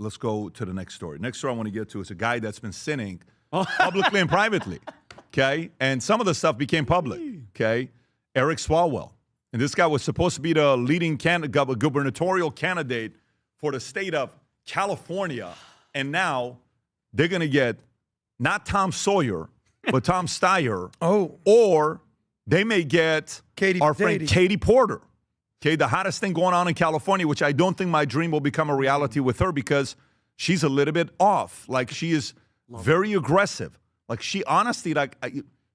let's go to the next story. Next story I want to get to is a guy that's been sinning publicly and privately, okay? And some of the stuff became public, okay? S3xual. And this guy was supposed to be the leading gubernatorial candidate for the state of California. And now they're going to get not Tom Sawyer, but Tom Steyer. Or they may get our friend Katie Porter. Okay, the hottest thing going on in California, which I don't think my dream will become a reality with her because she's a little bit off. Like, she is very aggressive. Like, she honestly,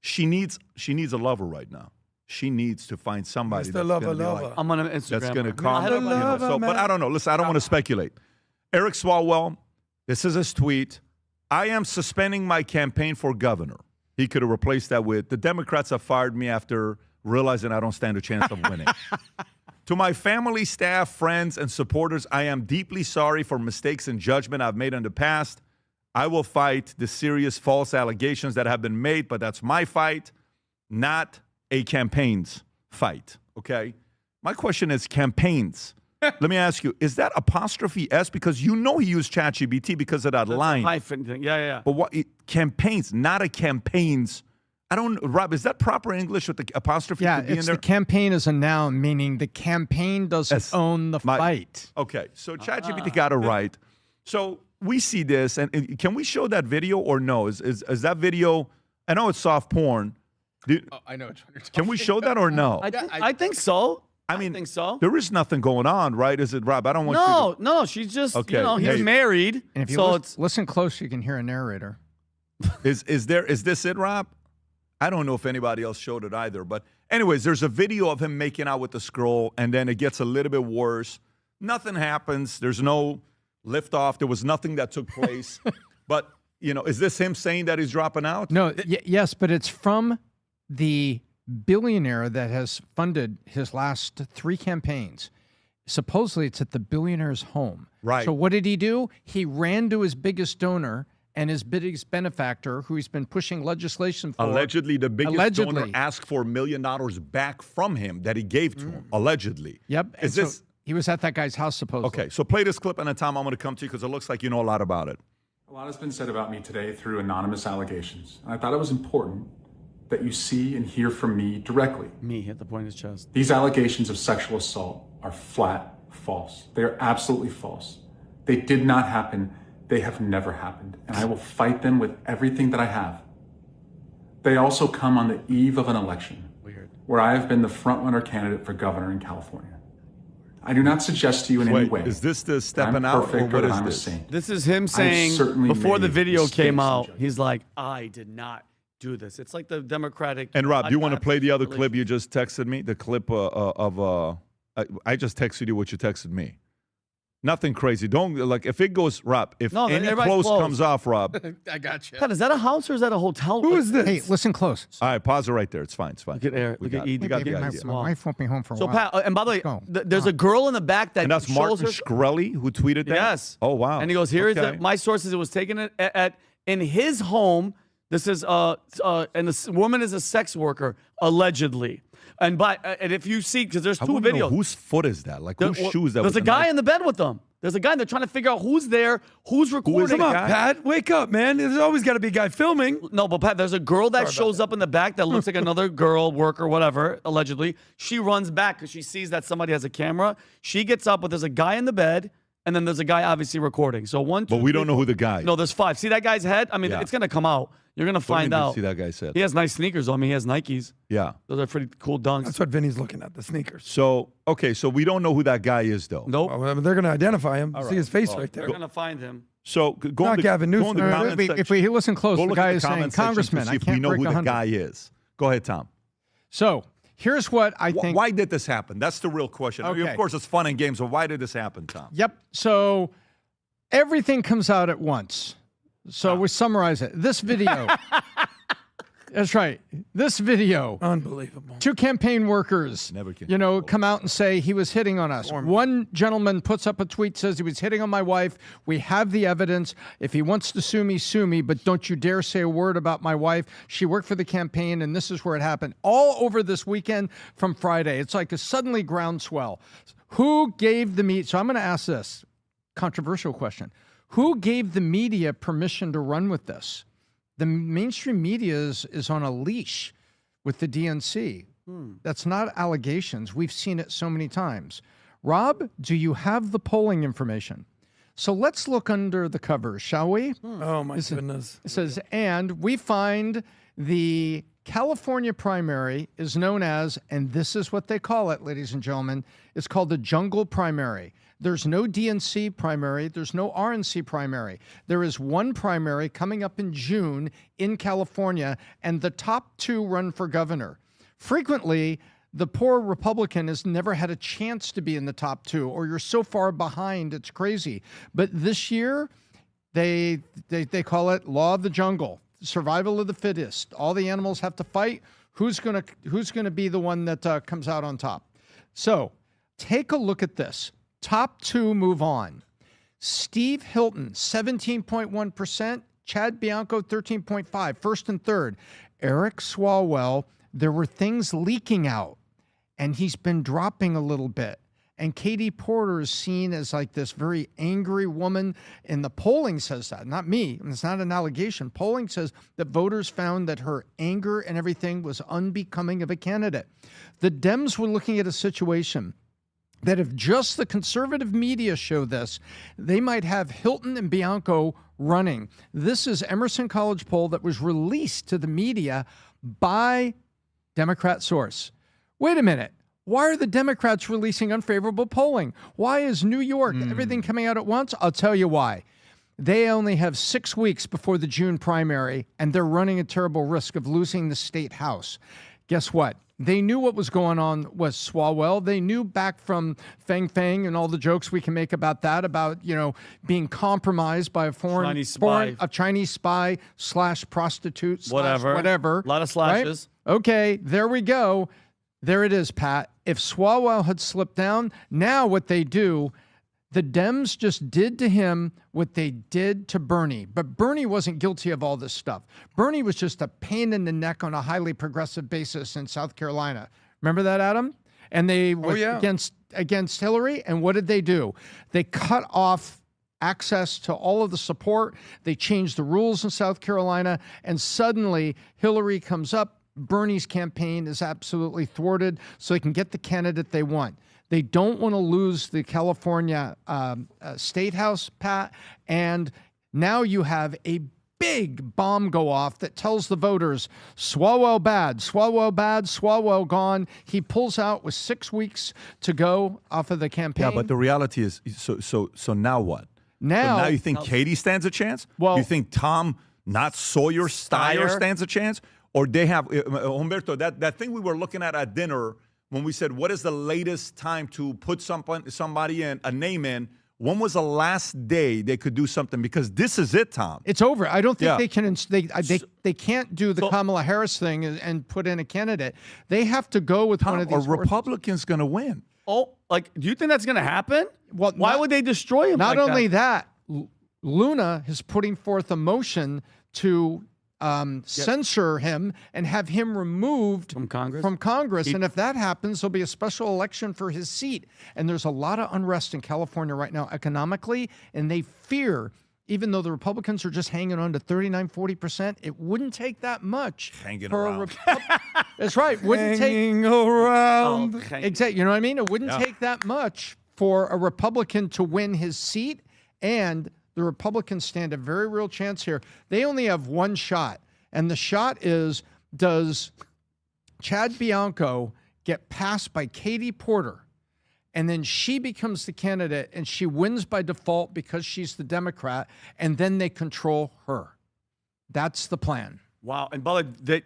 she needs a lover right now. She needs to find somebody that's going to be like, I'm on Instagram. That's going to come. But I don't know. Listen, I don't want to speculate. S3xual, this is his tweet. I am suspending my campaign for governor. He could have replaced that with, the Democrats have fired me after realizing I don't stand a chance of winning. To my family, staff, friends, and supporters, I am deeply sorry for mistakes and judgment I've made in the past. I will fight the serious false allegations that have been made, but that's my fight, not a campaign's fight, okay? My question is campaigns. Let me ask you, is that apostrophe S? Because you know he used ChatGPT because of that line. Hyphen thing. Yeah. But what campaigns, not a campaigns. I don't, Rob, is that proper English with the apostrophe? Yeah, it's the campaign is a noun, meaning the campaign doesn't own the fight. Okay, so ChatGPT got it right. So we see this, and can we show that video or no? Is that video, I know it's soft porn. I know what you're talking Can we show that or no? I think so. I mean, think so. There is nothing going on, right? Is it, Rob? I don't want you to... No, she's just, okay. He's married. And if you listen close, you can hear a narrator. Is this it, Rob? I don't know if anybody else showed it either. But anyways, there's a video of him making out with this girl, and then it gets a little bit worse. Nothing happens. There's no liftoff. There was nothing that took place. But, is this him saying that he's dropping out? No, yes, but it's from the billionaire that has funded his last 3 campaigns. Supposedly, it's at the billionaire's home. Right. So what did he do? He ran to his biggest donor and his biggest benefactor, who he's been pushing legislation for. Allegedly, the biggest donor asked for $1 million back from him that he gave to him, allegedly. Yep. He was at that guy's house, supposedly. Okay, so play this clip, and then, Tom, I'm going to come to you because it looks like you know a lot about it. A lot has been said about me today through anonymous allegations, and I thought it was important that you see and hear from me directly. Me hit the point of his chest. These allegations of sexual assault are flat false. They are absolutely false. They did not happen. They have never happened, and I will fight them with everything that I have. They also come on the eve of an election where I have been the front-runner candidate for governor in California. I do not suggest to you in any way. Is this the stepping out, or what is this? This is him saying, before the video came out, he's like, I did not do this. It's like the Democratic. And Rob, do you want to play the other clip you just texted me? The clip I just texted you what you texted me. Nothing crazy. Don't, if it goes, Rob, if any close comes off, Rob. I got you. Pat, is that a house or is that a hotel? Who is this? Hey, listen close. All right, pause it right there. It's fine. It's fine. Look at Eric. Look at Eden. You got the idea. My wife won't be home for a while. So, Pat, and by the way, there's a girl in the back that and that's Martin Shkreli who tweeted that? Yes. Oh, wow. And he goes, here is my sources. It was taken in his home. This is, and the woman is a sex worker, allegedly. And if you see, because there's 2 videos. Whose foot is that? Like, whose shoes that? There's a guy in the bed with them. There's a guy, and they're trying to figure out who's there, who's recording. Come on, Pat. Wake up, man. There's always got to be a guy filming. No, but Pat, there's a girl that shows up in the back that looks like another girl, worker, whatever, allegedly. She runs back because she sees that somebody has a camera. She gets up, but there's a guy in the bed, and then there's a guy obviously recording. So 1, 2, but we don't know who the guy is. No, there's 5. See that guy's head? I mean, it's going to come out. You're going to find out. See that guy's head. He has nice sneakers on me. He has Nikes. Yeah. Those are pretty cool dunks. That's what Vinny's looking at, the sneakers. So, okay, so we don't know who that guy is, though. Nope. Well, they're going to identify him. See his face right there. They're going to find him. So, go Not on Gavin Newsom. If we listen close, the guy is saying, Congressman, I can't we know break who 100. the guy is. Go ahead, Tom. So, here's what I think. Why did this happen? That's the real question. Okay. I mean, of course, it's fun and games, but why did this happen, Tom? Yep. So, everything comes out at once. So, we summarize it. This video. That's right. This video. Unbelievable. 2 campaign workers, come out and say he was hitting on us. One gentleman puts up a tweet, says he was hitting on my wife. We have the evidence. If he wants to sue me, but don't you dare say a word about my wife. She worked for the campaign, and this is where it happened. All over this weekend from Friday. It's like a suddenly groundswell. Who gave the meat? So I'm going to ask this controversial question. Who gave the media permission to run with this? The mainstream media is on a leash with the DNC. That's not allegations. We've seen it so many times. Rob, do you have the polling information? So let's look under the covers, shall we? Oh, my goodness. It says, and we find the California primary is known as, and this is what they call it, ladies and gentlemen, it's called the jungle primary. There's no DNC primary. There's no RNC primary. There is one primary coming up in June in California, and the top two run for governor. Frequently, the poor Republican has never had a chance to be in the top two, or you're so far behind, it's crazy. But this year, they call it law of the jungle, survival of the fittest. All the animals have to fight. Who's gonna be the one that comes out on top? So take a look at this. Top two move on. Steve Hilton, 17.1%. Chad Bianco, 13.5%. First and third. Eric Swalwell, there were things leaking out, and he's been dropping a little bit. And Katie Porter is seen as like this very angry woman, and the polling says that, not me. It's not an allegation. Polling says that voters found that her anger and everything was unbecoming of a candidate. The Dems were looking at a situation that if just the conservative media show this, they might have Hilton and Bianco running. This is Emerson College poll that was released to the media by Democrat source. Wait a minute. Why are the Democrats releasing unfavorable polling? Why is New York, everything coming out at once? I'll tell you why. They only have 6 weeks before the June primary, and they're running a terrible risk of losing the state house. Guess what? They knew what was going on with Swalwell. They knew back from Fang Fang and all the jokes we can make about that, about, being compromised by a Chinese spy / prostitute / whatever. A lot of slashes. Right? Okay, there we go. There it is, Pat. If Swalwell had slipped down, now what they do, the Dems just did to him what they did to Bernie. But Bernie wasn't guilty of all this stuff. Bernie was just a pain in the neck on a highly progressive basis in South Carolina. Remember that, Adam? And they were against Hillary. And what did they do? They cut off access to all of the support. They changed the rules in South Carolina. And suddenly Hillary comes up. Bernie's campaign is absolutely thwarted, so they can get the candidate they want. They don't want to lose the California State House, Pat, and now you have a big bomb go off that tells the voters, Swalwell bad, Swalwell bad, Swalwell gone. He pulls out with 6 weeks to go off of the campaign. Yeah, but the reality is, so now what? Now you think Katie stands a chance? Well, you think Tom, not Sawyer, Steyer stands a chance? Or they have, Humberto, that thing we were looking at dinner when we said, what is the latest time to put somebody in, a name in? When was the last day they could do something? Because this is it, Tom. It's over. I don't think they can. They can't do the Kamala Harris thing and put in a candidate. They have to go with one of these. A Republican's going to win. Oh, do you think that's going to happen? Well, why would they destroy him? Not only that, Luna is putting forth a motion to censor him and have him removed from Congress. And if that happens, there'll be a special election for his seat. And there's a lot of unrest in California right now economically, and they fear, even though the Republicans are just hanging on to 39-40%, it wouldn't take that much. Hanging around. That's right. Hanging around. Exactly. You know what I mean? It wouldn't take that much for a Republican to win his seat, and the Republicans stand a very real chance here. They only have one shot, and the shot is, does Chad Bianco get passed by Katie Porter, and then she becomes the candidate, and she wins by default because she's the Democrat, and then they control her. That's the plan. Wow. And by the way,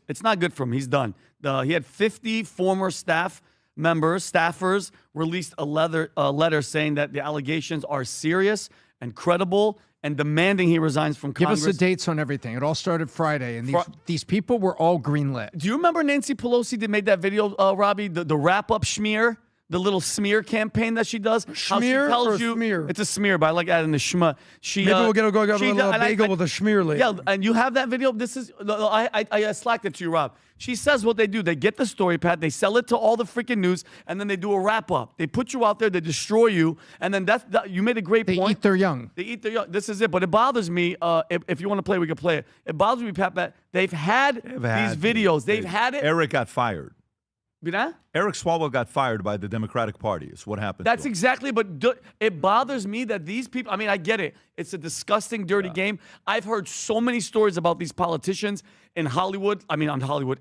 it's not good for him. He's done. He had 50 former staffers released a letter saying that the allegations are serious and credible and demanding he resigns from Congress. Give us the dates on everything. It all started Friday, and these people were all greenlit. Do you remember Nancy Pelosi that made that video, Robbie, the wrap-up schmear the little smear campaign that she does. How she Schmear tells or you smear? it's a smear, but I like adding the schma. She Maybe we'll get a she little and bagel with a schmear later. Yeah, and you have that video. This is I slacked it to you, Rob. She says what they do. They get the story, Pat. They sell it to all the freaking news, and then they do a wrap up. They put you out there. They destroy you, and then you made a great They point. eat their young. They eat their young. This is it. But it bothers me. If you want to play, we can play it. It bothers me, Pat, that they've had these videos. They've had it. Eric got fired. Yeah? Eric Swalwell got fired by the Democratic Party. Is what happened. That's exactly, but it bothers me that these people, I mean, I get it. It's a disgusting, dirty game. I've heard so many stories about these politicians in Hollywood,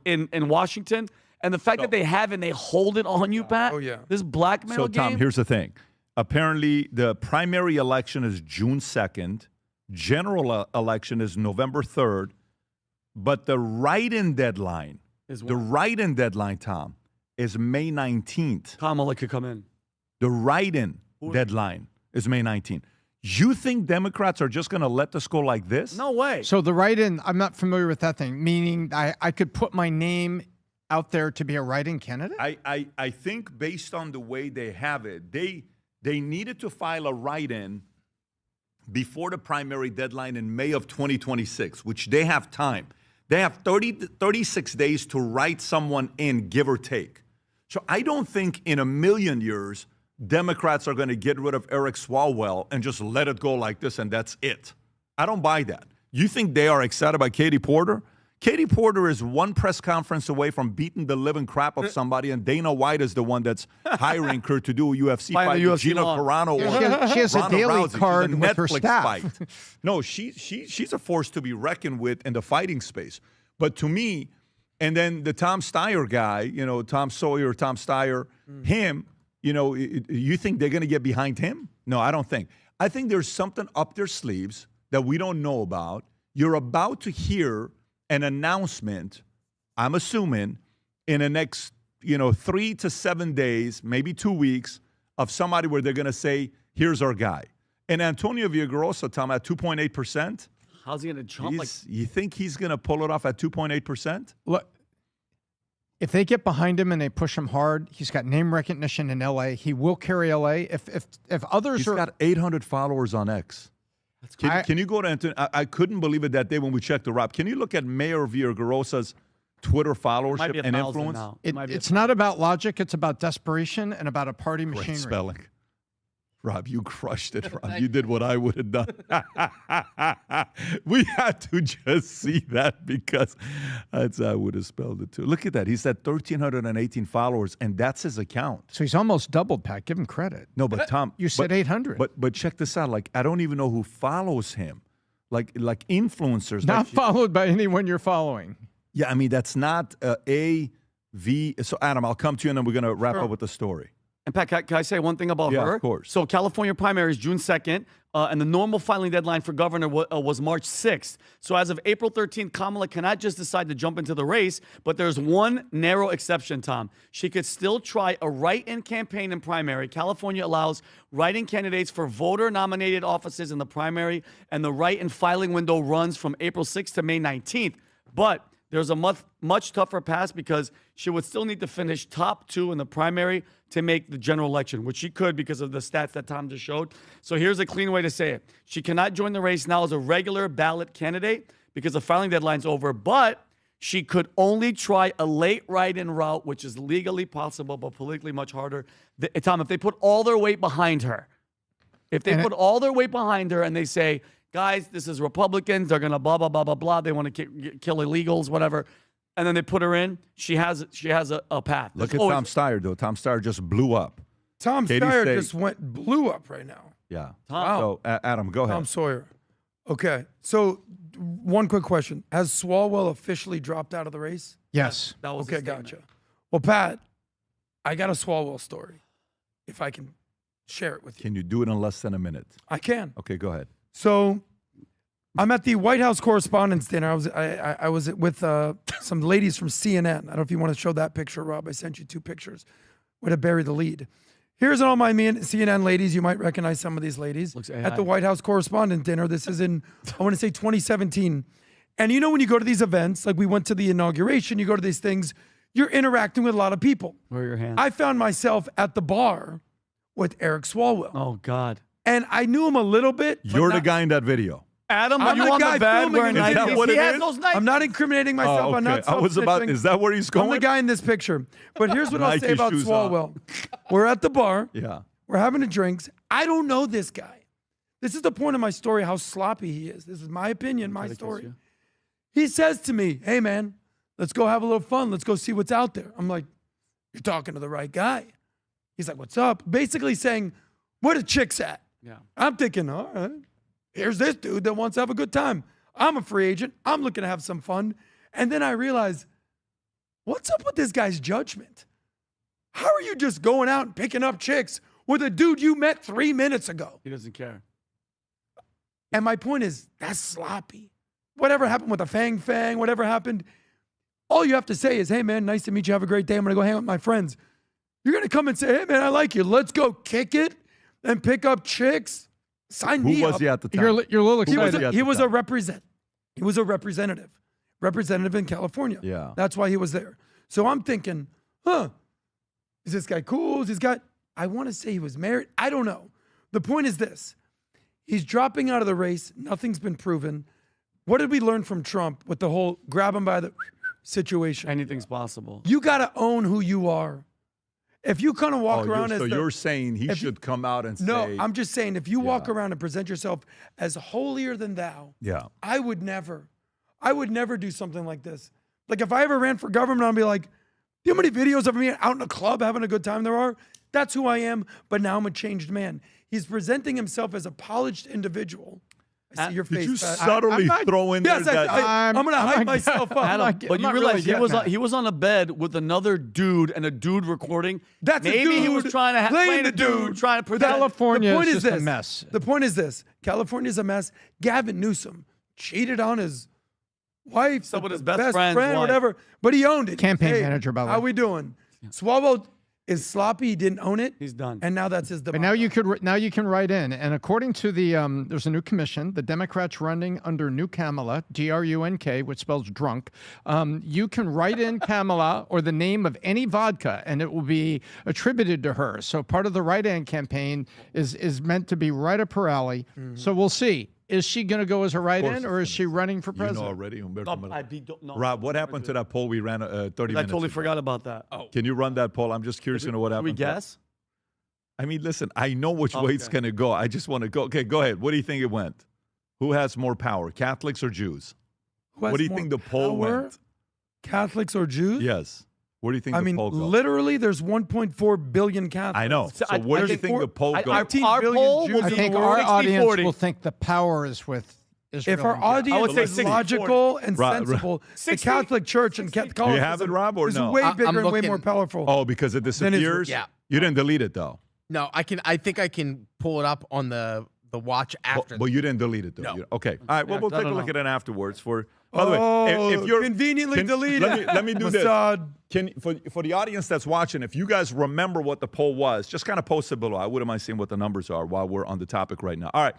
in Washington, and the fact that they have and they hold it on you, Pat. Oh, yeah. This blackmail So, game. Tom, here's the thing. Apparently, the primary election is June 2nd. General election is November 3rd. But the write-in deadline, Tom, is May 19th. Kamala could come in. The write-in deadline is May 19th. You think Democrats are just going to let this go like this? No way. So the write-in, I'm not familiar with that thing, meaning I could put my name out there to be a write-in candidate? I think based on the way they have it, they needed to file a write-in before the primary deadline in May of 2026, which they have time. They have 36 days to write someone in, give or take. So I don't think in a million years Democrats are going to get rid of Eric Swalwell and just let it go like this and that's it. I don't buy that. You think they are excited by Katie Porter? Katie Porter is one press conference away from beating the living crap of somebody, and Dana White is the one that's hiring her to do a UFC fight with Gina Carano. She has a Ronda daily Rousey. card She's a with her Netflix staff. fight. No, she's a force to be reckoned with in the fighting space. But to me, and then the Tom Steyer guy, Tom Steyer, him, you think they're going to get behind him? No, I don't think. I think there's something up their sleeves that we don't know about. You're about to hear an announcement, I'm assuming, in the next, 3 to 7 days, maybe 2 weeks, of somebody where they're going to say, here's our guy. And Antonio Villagrosa, Tom, at 2.8%. How's he going to jump? You think he's going to pull it off at 2.8%? Look, if they get behind him and they push him hard, he's got name recognition in L.A. He will carry L.A. If others He's are... got 800 followers on X. Can you go to Antonio? I couldn't believe it that day when we checked the Rob. Can you look at Mayor Villagrosa's Twitter followership and influence? It's not about logic. It's about desperation and about a party machinery. Great spelling. Rob, you crushed it, Rob. You did what I would have done. We had to just see that because that's how I would have spelled it too. Look at that. He's at 1,318 followers, and that's his account. So he's almost doubled, Pat. Give him credit. No, but Tom, you said 800. But check this out. Like, I don't even know who follows him. Like influencers. Not followed by anyone you're following. Yeah, I mean, that's not A-V. So, Adam, I'll come to you, and then we're going to wrap up with the story. And Pat, can I say one thing about her? Yeah, of course. So California primary is June 2nd, and the normal filing deadline for governor was March 6th. So as of April 13th, Kamala cannot just decide to jump into the race, but there's one narrow exception, Tom. She could still try a write-in campaign in primary. California allows write-in candidates for voter-nominated offices in the primary, and the write-in filing window runs from April 6th to May 19th. But there's a much tougher pass because she would still need to finish top 2 in the primary to make the general election, which she could because of the stats that Tom just showed. So here's a clean way to say it. She cannot join the race now as a regular ballot candidate because the filing deadline's over, but she could only try a late write-in route, which is legally possible but politically much harder. Tom, if they put all their weight behind her, and they say, guys, this is Republicans. They're going to blah, blah, blah, blah, blah. They want to kill illegals, whatever. And then they put her in. She has a path. Look at Tom Steyer, though. Tom Steyer just blew up. Tom Steyer just blew up right now. Yeah. Wow. So, Adam, go ahead. Tom Sawyer. Okay. So, one quick question. Has Swalwell officially dropped out of the race? Yes. That was okay, gotcha. Well, Pat, I got a Swalwell story, if I can share it with you. Can you do it in less than a minute? I can. Okay, go ahead. So, I'm at the White House Correspondents' Dinner. I was with some ladies from CNN. I don't know if you want to show that picture, Rob. I sent you 2 pictures. Way to bury the lead. Here's all my CNN ladies. You might recognize some of these ladies. At the White House Correspondent Dinner. This is in, I want to say 2017. And when you go to these events, like we went to the inauguration, you go to these things, you're interacting with a lot of people. Where are your hands? I found myself at the bar with Eric Swalwell. Oh, God. And I knew him a little bit. You're the guy in that video. Adam, are I'm you the on guy the bed filming wearing the Nikes? video. What He it has is? those Nikes. I'm not incriminating myself. I'm not I was about. self-snitching. Is that where he's going? I'm the guy in this picture. But here's what I'll Nike say about shoes on. Swalwell. We're at the bar. Yeah. We're having a drinks. I don't know this guy. This is the point of my story, how sloppy he is. This is my opinion, my story. He says to me, hey, man, let's go have a little fun. Let's go see what's out there. I'm like, you're talking to the right guy. He's like, what's up? Basically saying, where the chicks at? Yeah. I'm thinking, all right, here's this dude that wants to have a good time. I'm a free agent. I'm looking to have some fun. And then I realize, what's up with this guy's judgment? How are you just going out and picking up chicks with a dude you met 3 minutes ago? He doesn't care. And my point is, that's sloppy. Whatever happened with the fang, whatever happened, all you have to say is, hey, man, nice to meet you. Have a great day. I'm going to go hang out with my friends. You're going to come and say, hey, man, I like you. Let's go kick it and pick up chicks. Sign me up. Who was he at the time? You're a little excited. He was a representative in California. Yeah. That's why he was there. So I'm thinking, is this guy cool? I want to say he was married. I don't know. The point is this. He's dropping out of the race. Nothing's been proven. What did we learn from Trump with the whole grab him by the situation? Anything's possible. You got to own who you are. If you kind of walk around as you're saying he should come out and say. No, I'm just saying if you walk around and present yourself as holier than thou, I would never do something like this. Like if I ever ran for government, I'd be like, do you know how many videos of me out in a club having a good time there are? That's who I am, but now I'm a changed man. He's presenting himself as a polished individual. I see your face. Did you Pat. subtly throw in there Yes, that? I'm going to hype myself up. Adam, but you realize he was on a bed with another dude and a dude recording. That's a Maybe he dude was trying to playing play the the dude, dude. trying to present. California The point is is just this. a mess. The point is this. California is a mess. Gavin Newsom cheated on his wife, Someone his best friend's wife. whatever. But he owned it. Campaign Hey, manager, by the way. How we doing? Swalwell is sloppy. He didn't own it. He's done. And now that's his But demise. now you can write in, and according to the there's a new commission, the Democrats running under New Kamala, DRUNK, which spells drunk. You can write in Kamala or the name of any vodka, and it will be attributed to her. So part of the write-in campaign is meant to be right up her alley. So we'll see. Is she going to go as a write-in, or is she running for You president? know already, Humberto. No, Rob, what happened to that poll we ran 30 I minutes totally ago? forgot about that. Oh, Can you run that poll? I'm just curious to know what happened. we guess? I mean, listen, I know which way it's going to go. I just want to go. Okay, go ahead. What do you think it went? Who has more power, Catholics or Jews? What do you think the poll went? Catholics or Jews? Yes. Where do you think the poll goes? Literally, there's 1.4 billion Catholics. I know. So where do you think the poll goes? Our 15 poll billion will Jews I in think the our world. audience 60-40. will think the power is with Israel. If our and God. audience I would say is 60-40. logical and sensible, the 60? Catholic Church and Do you have it, Catholicism Rob, or is no? way I'm bigger and way looking- more powerful. Oh, because it disappears? Yeah. You didn't delete it, though. No, I think I can pull it up on the watch after. But you didn't delete it, though. No. Okay. All right. Well, Yeah, we'll I take a don't look know. at it afterwards. By the way, if you're conveniently deleted. let me do this. Mossad. For the audience that's watching, if you guys remember what the poll was, just kind of post it below. I wouldn't mind seeing what the numbers are while we're on the topic right now. All right.